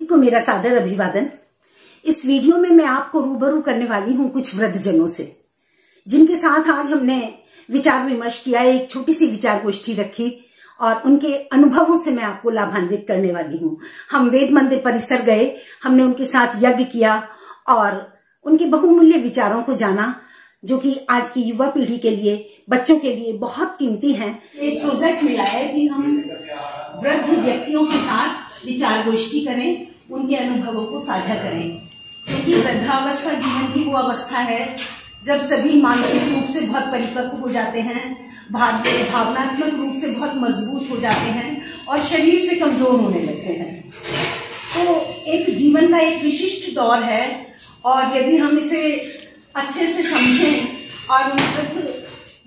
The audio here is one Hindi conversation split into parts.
को मेरा सादर अभिवादन। इस वीडियो में मैं आपको रूबरू करने वाली हूं कुछ वृद्धजनों से, जिनके साथ आज हमने विचार विमर्श किया, एक छोटी सी विचार गोष्ठी रखी और उनके अनुभवों से मैं आपको लाभान्वित करने वाली हूं। हम वेद मंदिर परिसर गए, हमने उनके साथ यज्ञ किया और उनके बहुमूल्य विचारों को जाना, जो कि आज की युवा पीढ़ी के लिए, बच्चों के लिए बहुत कीमती हैं। एक प्रोजेक्ट मिला है कि हम वृद्ध व्यक्तियों के साथ विचार गोष्ठी करें, उनके अनुभवों को साझा करें, क्योंकि वृद्धावस्था जीवन की वो अवस्था है जब सभी मानसिक रूप से बहुत परिपक्व हो जाते हैं, भावनात्मक रूप से बहुत मजबूत हो जाते हैं और शरीर से कमजोर होने लगते हैं। तो एक जीवन का एक विशिष्ट दौर है और यदि हम इसे अच्छे से समझें और उन वृद्ध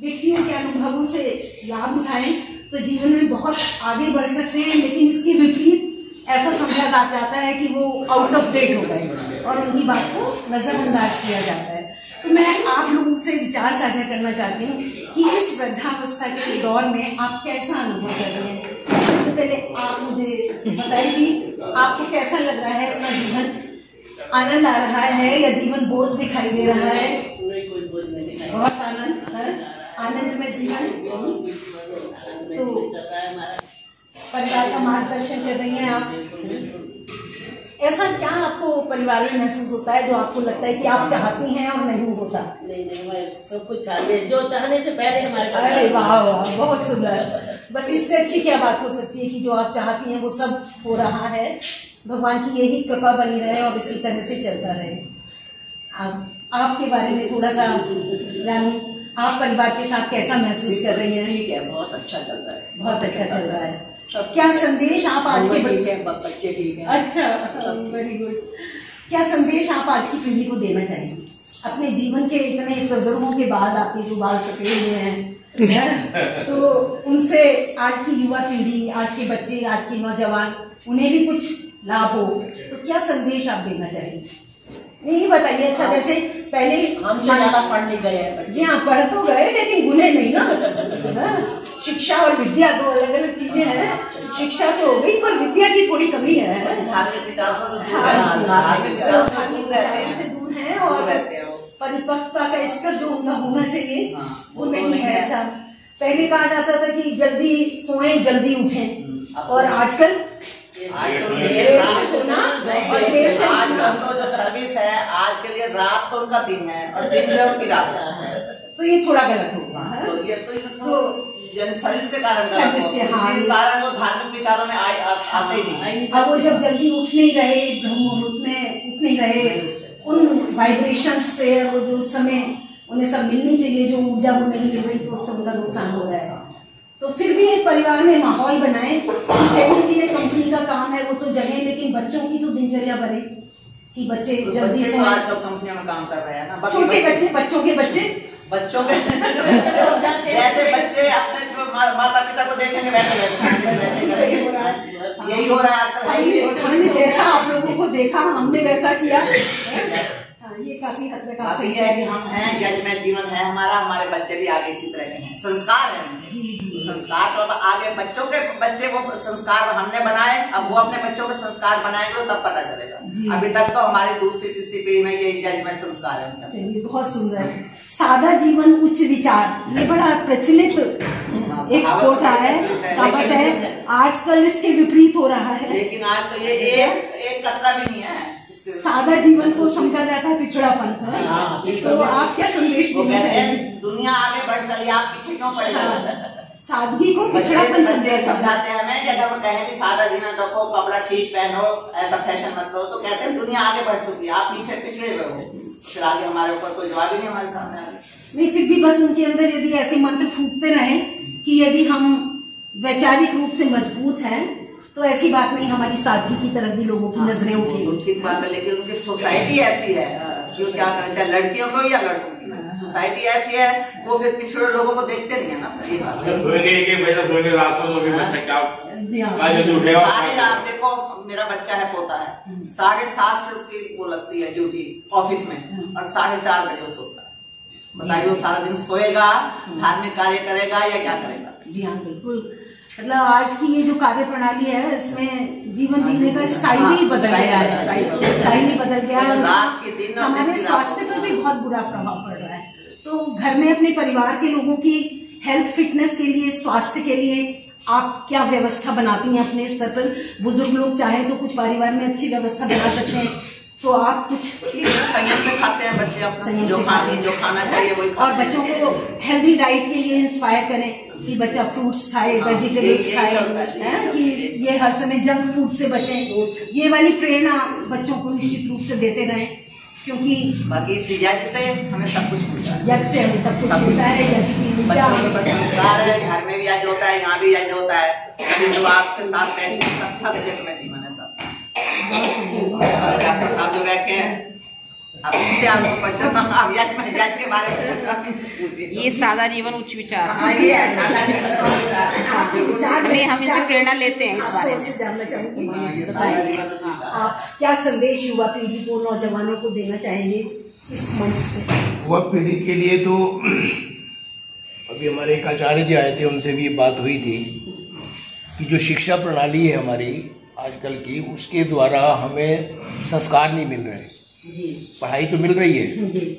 व्यक्तियों के अनुभवों से लाभ उठाएं तो जीवन में बहुत आगे बढ़ सकते हैं। लेकिन इसके विपरीत ऐसा समझा जाता है कि वो आउट ऑफ डेट हो गए और उनकी बात को नजरअंदाज किया जाता है। तो मैं आप लोगों से विचार साझा करना चाहती हूँ कि इस वृद्धावस्था के इस दौर में आप कैसा अनुभव कर रहे हैं। सबसे पहले आप मुझे बताइए कि आपको कैसा लग रहा है, अपना जीवन आनंद आ रहा है या जीवन बोझ दिखाई दे रहा है? बहुत आनंद में जीवन। तो परिवार का मार्गदर्शन कर रही हैं आप। ऐसा क्या आपको परिवार में महसूस होता है जो आपको लगता है कि आप चाहती हैं और नहीं होता? नहीं, मैं सब कुछ चाहते हैं, जो चाहने से पहले हमारे पास। अरे वाह वाह, बहुत सुंदर। बस इससे अच्छी क्या बात हो सकती है कि जो आप चाहती हैं वो सब हो रहा है। भगवान की यही कृपा बनी रहे और इसी तरह से चलता रहे। आपके बारे में थोड़ा सा जानूं, आप परिवार के साथ कैसा महसूस कर रही हैं? ठीक है, बहुत अच्छा चल रहा है, बहुत अच्छा चल रहा है। क्या संदेश आप आज के बच्चे ठीक है? अच्छा, वेरी गुड। क्या संदेश आप आज की पीढ़ी को देना चाहेंगे अपने जीवन के इतने तजुर्बों के बाद? आपके जो बाल सफेद हुए हैं तो उनसे आज की युवा पीढ़ी, आज के बच्चे, आज के नौजवान, उन्हें भी कुछ लाभ हो, तो क्या संदेश आप देना चाहेंगे? नहीं बताइए। अच्छा, जैसे पहले हम ज्यादा पढ़ नहीं गए हैं। जी हाँ, पढ़ तो गए लेकिन गुने नहीं ना। शिक्षा और विद्या दो अलग अलग चीजें हैं। शिक्षा तो हो गई पर विद्या की थोड़ी कमी है। धार्मिक विचार से दूर है और परिपक्वता का स्तर जो उनका होना चाहिए वो नहीं है। अच्छा, पहले कहा जाता था कि जल्दी सोएं जल्दी उठें, और आजकल देर से सोना और देर से उठना। तो जो सर्विस है आज के लिए, रात तो उनका दिन है और दिन जो उनकी रात है, तो ये थोड़ा गलत होगा। तो ये तो सर्विस के कारण, कारण वो धार्मिक विचारों में आते ही नहीं। अब वो जब जल्दी उठ नहीं रहे, ब्रह्म मुहूर्त में उठ नहीं रहे, उन वाइब्रेशन से वो जो समय उन्हें सब मिलनी चाहिए, जो ऊर्जा वो नहीं मिल रही, तो उससे उनका नुकसान हो रहा है। तो फिर भी एक परिवार में माहौल बनाए। चलिए कंपनी का काम है वो तो जगह, लेकिन बच्चों की तो दिनचर्या बने कि बच्चे जल्दी से। आजकल कंपनियों में काम कर रहे हैं ना, छोटे बच्चे, बच्चों के जैसे बच्चे अपने माता पिता को देखेंगे वैसे यही हो रहा है आजकल। हमने जैसा आप लोगों को देखा हमने वैसा किया। ये काफी हद तक आप सही है कि हम हैं, जजमेंट जीवन है हमारा, हमारे बच्चे भी आगे इसी तरह के हैं। संस्कार है संस्कार, तो अब आगे बच्चों के बच्चे वो संस्कार हमने बनाए, अब वो अपने बच्चों के संस्कार बनाएंगे तो तब पता चलेगा। अभी तक तो हमारी दूसरी तीसरी पीढ़ी में ये जजमेंट संस्कार है उनका। चलिए, बहुत सुंदर। सादा जीवन उच्च विचार, ये बड़ा प्रचलित एक कोट है, कहावत है। आजकल इसके विपरीत हो रहा है, लेकिन आज तो ये एक कतरा भी नहीं है। सादा जीवन को समझा जाता है पिछड़ापन। तो आप क्या संदेश देना चाहेंगे? दुनिया आगे बढ़ चली, आप पीछे क्यों पड़े? सादगी को पिछड़ापन समझाते हैं हमें कि अगर हम कहें कि सादा जीवन रखो, कपड़ा ठीक पहनो, ऐसा फैशन मत करो, तो कहते हैं दुनिया आगे बढ़ चुकी है, आप पीछे पिछड़े हुए हो। फिर आगे हमारे ऊपर कोई जवाब ही नहीं हमारे सामने आ रहा। नहीं, फिर भी बस उनके अंदर यदि ऐसे मंत्र फूकते रहे कि यदि हम वैचारिक रूप से मजबूत हैं तो ऐसी बात नहीं, हमारी सादगी की तरफ भी लोगों की नजरें उठेगी। ठीक बात है, लेकिन उनकी सोसाइटी ऐसी है कि वो क्या करें, चाहे लड़कियों को या लड़कों की, सोसाइटी ऐसी है वो फिर पिछड़े लोगों को देखते नहीं है ना। ये बात सारी रात देखो, मेरा बच्चा है, पोता है, 7:30 से उसकी वो लगती है ड्यूटी ऑफिस में और 4:30 बजे वो सोता है। बताइए वो सारा दिन सोएगा, धार्मिक कार्य करेगा या क्या करेगा? जी हाँ, बिल्कुल। मतलब आज की ये जो कार्य प्रणाली है इसमें जीवन जीने का स्टाइल ही बदल गया है, स्टाइल ही बदल गया है। हमारे स्वास्थ्य पर भी बहुत बुरा प्रभाव पड़ रहा है। तो घर में अपने परिवार के लोगों की हेल्थ फिटनेस के लिए, स्वास्थ्य के लिए आप क्या व्यवस्था बनाती हैं अपने स्तर पर? बुजुर्ग लोग चाहे तो कुछ परिवार में अच्छी व्यवस्था बना सकते हैं, तो आप कुछ संयम से खाते हैं बच्चे अपना जो खाना चाहिए वही। और बच्चों को हेल्दी डाइट के लिए इंस्पायर करें कि बच्चा फ्रूट्स खाए, वेजिटेबल्स खाए, कि ये हर समय जंक फूड से बचें। ये वाली प्रेरणा बच्चों को निश्चित रूप से देते रहें, क्योंकि बाकी यज्ञ से हमें सब कुछ मिलता है। यज्ञ से हमें सब कुछ मिलता है। बच्चों के संस्कार है, घर में भी यज्ञ होता है, यहाँ भी यज्ञ होता है। जो आपके साथ बैठे सब यज्ञ में जीवन है। सब आपके साथ जो बैठे हैं अब इससे आपको क्वेश्चन आप यज्ञ के बारे में ये सादा जीवन उच्च विचार, ये सादा जीवन हम इससे प्रेरणा लेते हैं। इस बारे में जानना चाहूंगी आप क्या संदेश युवा पीढ़ी को, नौजवानों को देना चाहेंगे इस मंच से? युवा पीढ़ी के लिए तो अभी हमारे एक आचार्य जी आए थे, उनसे भी बात हुई थी कि जो शिक्षा प्रणाली है हमारी आजकल की, उसके द्वारा हमें संस्कार नहीं मिल रहे। पढ़ाई तो मिल रही है,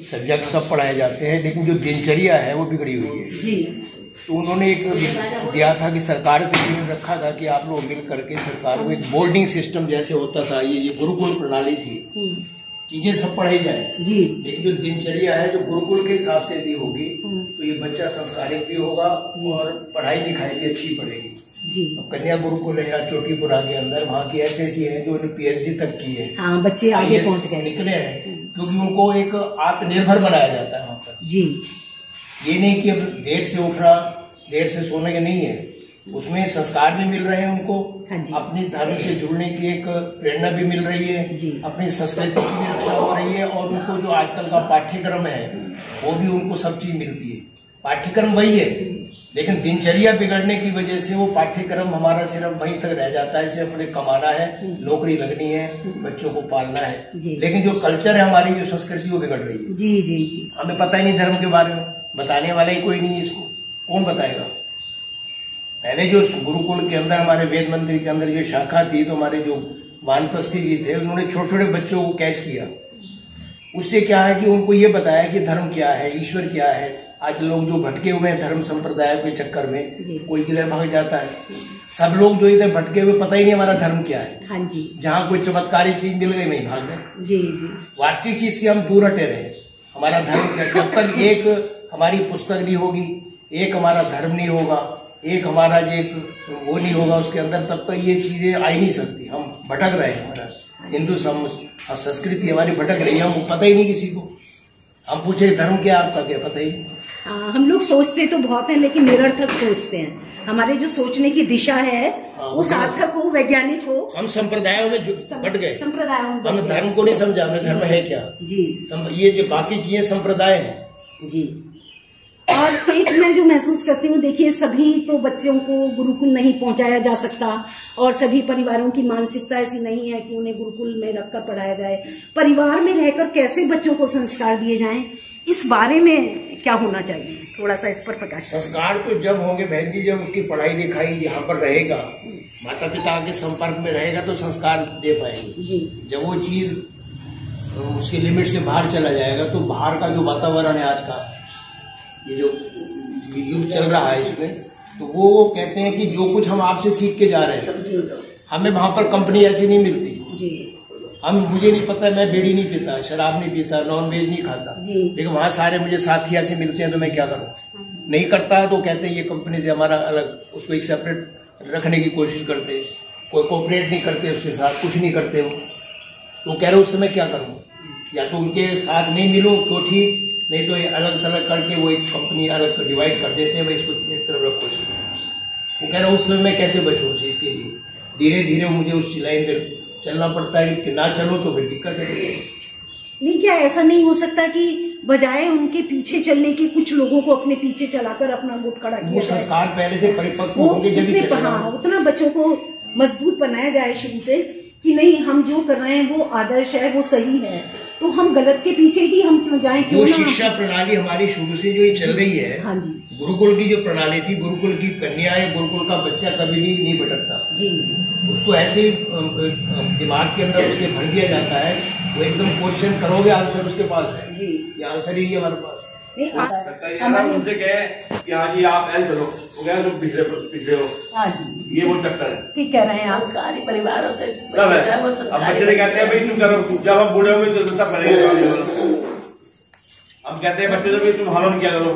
सब्जेक्ट सब पढ़ाए जाते हैं, लेकिन जो दिनचर्या है वो बिगड़ी हुई है। तो उन्होंने एक दिया था कि सरकार से रखा था कि आप लोग मिल करके सरकार को एक बोर्डिंग सिस्टम जैसे होता था, ये गुरुकुल प्रणाली थी, चीजें सब पढ़ाई जाए, लेकिन जो दिनचर्या है जो गुरुकुल के हिसाब से यदि होगी तो ये बच्चा संस्कारित भी होगा और पढ़ाई लिखाई भी अच्छी पढ़ेगी। अब कन्या गुरुकुल है या चोटीपुरा के अंदर, वहाँ की ऐसी है जो PhD तक की है। हाँ, बच्चे आगे पहुँच गए, निकले हैं, क्योंकि उनको एक आत्मनिर्भर बनाया जाता है वहाँ पर। जी, ये नहीं कि अब देर से उठना, देर से सोने के नहीं है, उसमें संस्कार भी मिल रहे हैं उनको। हाँ, अपनी धर्म से जुड़ने की एक प्रेरणा भी मिल रही है, अपनी संस्कृति की भी रक्षा हो रही है, और उनको जो आजकल का पाठ्यक्रम है वो भी उनको सब चीज मिलती है। पाठ्यक्रम वही है, लेकिन दिनचर्या बिगड़ने की वजह से वो पाठ्यक्रम हमारा सिर्फ वहीं तक रह जाता है। इसे अपने कमाना है, नौकरी लगनी है, बच्चों को पालना है, लेकिन जो कल्चर है हमारी, जो संस्कृति वो बिगड़ रही है। जी जी जी। हमें पता ही नहीं धर्म के बारे में, बताने वाला ही कोई नहीं है, इसको कौन बताएगा? पहले जो गुरुकुल के अंदर, हमारे वेद मंदिर के अंदर जो शाखा थी, तो हमारे जो वानप्रस्थी जी थे, उन्होंने छोटे छोटे बच्चों को कैच किया। उससे क्या है कि उनको ये बताया कि धर्म क्या है, ईश्वर क्या है। आज लोग जो भटके हुए हैं धर्म संप्रदाय के चक्कर में, कोई किधर भाग जाता है, सब लोग जो इधर भटके हुए, पता ही नहीं हमारा धर्म क्या है। हाँ जी। जहाँ कोई चमत्कारी चीज मिल गई वहीं भाग गए। जी जी। वास्तविक चीज से हम दूर हटे रहे। हमारा धर्म क्या? जब तक एक हमारी पुस्तक नहीं होगी, एक हमारा धर्म नहीं होगा, एक हमारा एक वो नहीं होगा उसके अंदर, तब तक ये चीजें आ ही नहीं सकती। हम भटक रहे हैं, हमारा हिंदू संस्कृति हमारी भटक रही है, हमको पता ही नहीं किसी को। हम पूछे धर्म क्या आपका, क्या पता ही नहीं। हम लोग सोचते तो बहुत हैं, लेकिन निरर्थक सोचते हैं। हमारे जो सोचने की दिशा है वो सार्थक हो, वैज्ञानिक हो। हम संप्रदायों में बट गए, संप्रदायों में हम धर्म को नहीं समझा, हमें धर्म है क्या। जी, ये जो बाकी चीजें संप्रदाय हैं। जी। और एक मैं जो महसूस करती हूँ, देखिए सभी तो बच्चों को गुरुकुल नहीं पहुंचाया जा सकता, और सभी परिवारों की मानसिकता ऐसी नहीं है कि उन्हें गुरुकुल में रखकर पढ़ाया जाए। परिवार में रहकर कैसे बच्चों को संस्कार दिए जाएं, इस बारे में क्या होना चाहिए? थोड़ा सा इस पर प्रकाश। संस्कार तो जब होंगे बहन जी, जब उसकी पढ़ाई लिखाई यहाँ पर रहेगा, माता पिता के संपर्क में रहेगा, तो संस्कार दे पाएंगे जी। जब वो चीज उसके लिमिट से बाहर चला जाएगा, तो बाहर का जो वातावरण है आज का, ये जो युग चल रहा है इसमें, तो वो कहते हैं कि जो कुछ हम आपसे सीख के जा रहे हैं, हमें वहां पर कंपनी ऐसी नहीं मिलती जी। मुझे नहीं पता, मैं बीड़ी नहीं पीता, शराब नहीं पीता, नॉन वेज नहीं खाता, लेकिन वहां सारे मुझे साथी ऐसे मिलते हैं, तो मैं क्या करूं? नहीं करता है तो कहते हैं ये कंपनी से हमारा अलग, उसको एक सेपरेट रखने की कोशिश करते, कोई कोऑपरेट नहीं करते उसके साथ, कुछ नहीं करते वो। तो कह रहे उस समय क्या करूं? या तो उनके साथ नहीं मिलूं तो ठीक, नहीं तो ये अलग थलग करके वो एक कंपनी अलग डिवाइड कर देते हैं, भाई इसको एक तरफ रखो इसको। वो कह रहा उस समय मैं कैसे बचूं उस चीज के लिए? धीरे धीरे मुझे उस लाइन पे चलना पड़ता है कि ना चलो तो फिर दिक्कत है। नहीं, क्या ऐसा नहीं हो सकता कि बजाय उनके पीछे चलने के कुछ लोगों को अपने पीछे चलाकर अपना गुट खड़ा किया? वो संस्कार पहले से परिपक्व होंगे जब ही चलेगा। उतना बच्चों को मजबूत बनाया जाए शुरू से कि नहीं, हम जो कर रहे हैं वो आदर्श है, वो सही है। तो हम गलत के पीछे ही हम क्यों जाएं? जो शिक्षा प्रणाली हमारी शुरू से जो ये चल रही है, हाँ जी, गुरुकुल की जो प्रणाली थी, गुरुकुल की कन्या या गुरुकुल का बच्चा कभी भी नहीं भटकता। जी जी, उसको ऐसे ही दिमाग के अंदर उसके भर दिया जाता है, वो एकदम क्वेश्चन करोगे आंसर उसके पास है जी, ये आंसर ही नहीं है हमारे पास। उनसे कहे कि हाँ जी आप ऐसे चलो, वो कहे तुम पिछले हो, हाँ जी, ये वो चक्कर है। ठीक कह रहे हैं आप। संस्कारी परिवारों से सब है। अब बच्चे से कहते हैं भाई तुम करो, जब हम बूढ़े होंगे तो तब करेंगे। हम कहते हैं बच्चे से भाई तुम हवन क्या करो,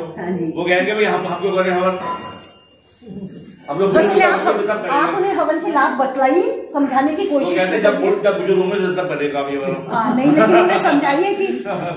वो कहेंगे भाई हम क्यों करें हवन, हम लोग आप उन्हें हवन के लाभ बतलाइए, समझाने की कोशिश कहते हैं जब बुजुर्ग होंगे तब करेगा ये वाला। नहीं, लेकिन उन्हें समझाइए कि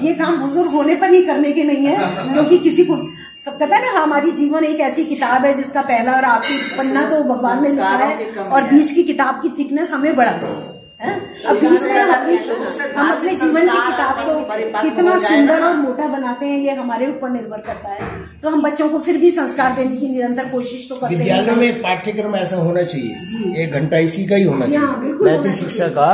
ये काम बुजुर्ग होने पर ही करने के नहीं है, क्योंकि किसी को सब पता है ना, हमारी जीवन एक ऐसी किताब है जिसका पहला और आखिरी पन्ना तो भगवान ने लिखा है, और बीच की किताब की थिकनेस हमें बढ़ाना है। अब बीच में हम अपने जीवन की किताब को कितना सुंदर और मोटा बनाते हैं, ये हमारे ऊपर निर्भर करता है। तो हम बच्चों को फिर भी संस्कार देने की निरंतर कोशिश तो करते हैं। विद्यालय में एक पाठ्यक्रम ऐसा होना चाहिए, 1 घंटा इसी का ही होना चाहिए, नैतिक शिक्षा का,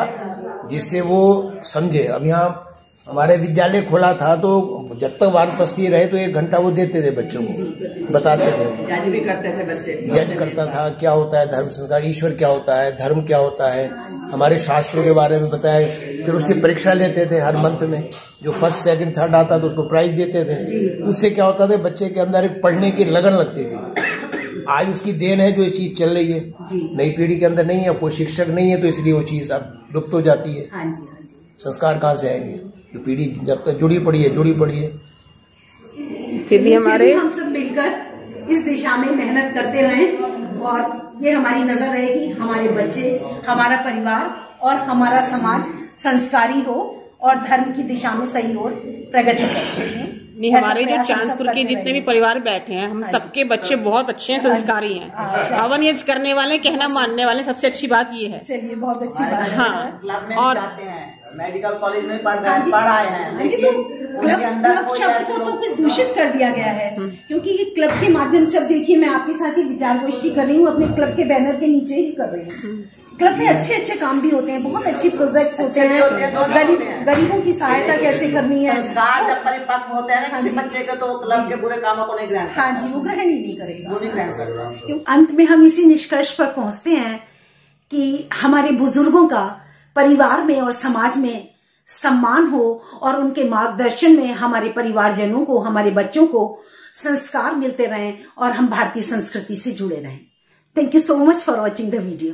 जिससे वो समझे। अब यहाँ हमारे विद्यालय खोला था तो जब तक वानप्रस्थी रहे तो 1 घंटा वो देते थे बच्चों को, बताते थे, जज भी करते थे बच्चे, जज करता था क्या होता है धर्म संस्कार, ईश्वर क्या होता है, धर्म क्या होता है, हमारे शास्त्रों के बारे में बताया। फिर उसकी परीक्षा लेते थे हर मंथ में, जो फर्स्ट सेकंड थर्ड आता तो उसको प्राइज देते थे। उससे क्या होता था, बच्चे के अंदर एक पढ़ने की लगन लगती थी। आज उसकी देन है जो ये चीज चल रही है, नई पीढ़ी के अंदर नहीं है, कोई शिक्षक नहीं है, तो इसलिए वो चीज अब लुप्त हो जाती है। संस्कार कहाँ से आएंगे, जो पीढ़ी जब तक जुड़ी पड़ी है। फिर भी हमारे हम सब मिलकर इस दिशा में मेहनत करते रहें, और ये हमारी नजर रहेगी, हमारे बच्चे, हमारा परिवार और हमारा समाज संस्कारी हो और धर्म की दिशा में सही और प्रगति करें। नहीं, हमारे जो चांदपुर के जितने भी परिवार बैठे हैं, हम सबके बच्चे बहुत अच्छे हैं, संस्कारी हैं, हवन यज्ञ करने वाले, कहना मानने वाले। सबसे अच्छी बात ये है। चलिए, बहुत अच्छी बात है। हाँ, और जाते हैं मेडिकल कॉलेज में पढ़ आए हैं, लेकिन उनके अंदर कोई ऐसे लोग तो दूषित कर दिया गया है, क्योंकि ये क्लब के माध्यम से, अब देखिए मैं आपके साथ ही विचार गोष्ठी कर रही हूँ, अपने क्लब के बैनर के नीचे ही कर रही हूँ। क्लब में अच्छे अच्छे काम भी होते हैं, बहुत अच्छी प्रोजेक्ट्स होते हैं, गरीबों की सहायता कैसे करनी है। संस्कार जब परिपक्व होते हैं ना किसी बच्चे के, तो क्लब के बुरे कामों को नहीं ग्रहण, हाँ जी, वो ग्रहण ही नहीं करेगा, वो नहीं ग्रहण करेगा। अंत में हम इसी निष्कर्ष पर पहुंचते हैं कि हमारे बुजुर्गों का परिवार में और समाज में सम्मान हो, और उनके मार्गदर्शन में हमारे परिवारजनों को, हमारे बच्चों को संस्कार मिलते रहें, और हम भारतीय संस्कृति से जुड़े रहें। Thank you so much for watching the video.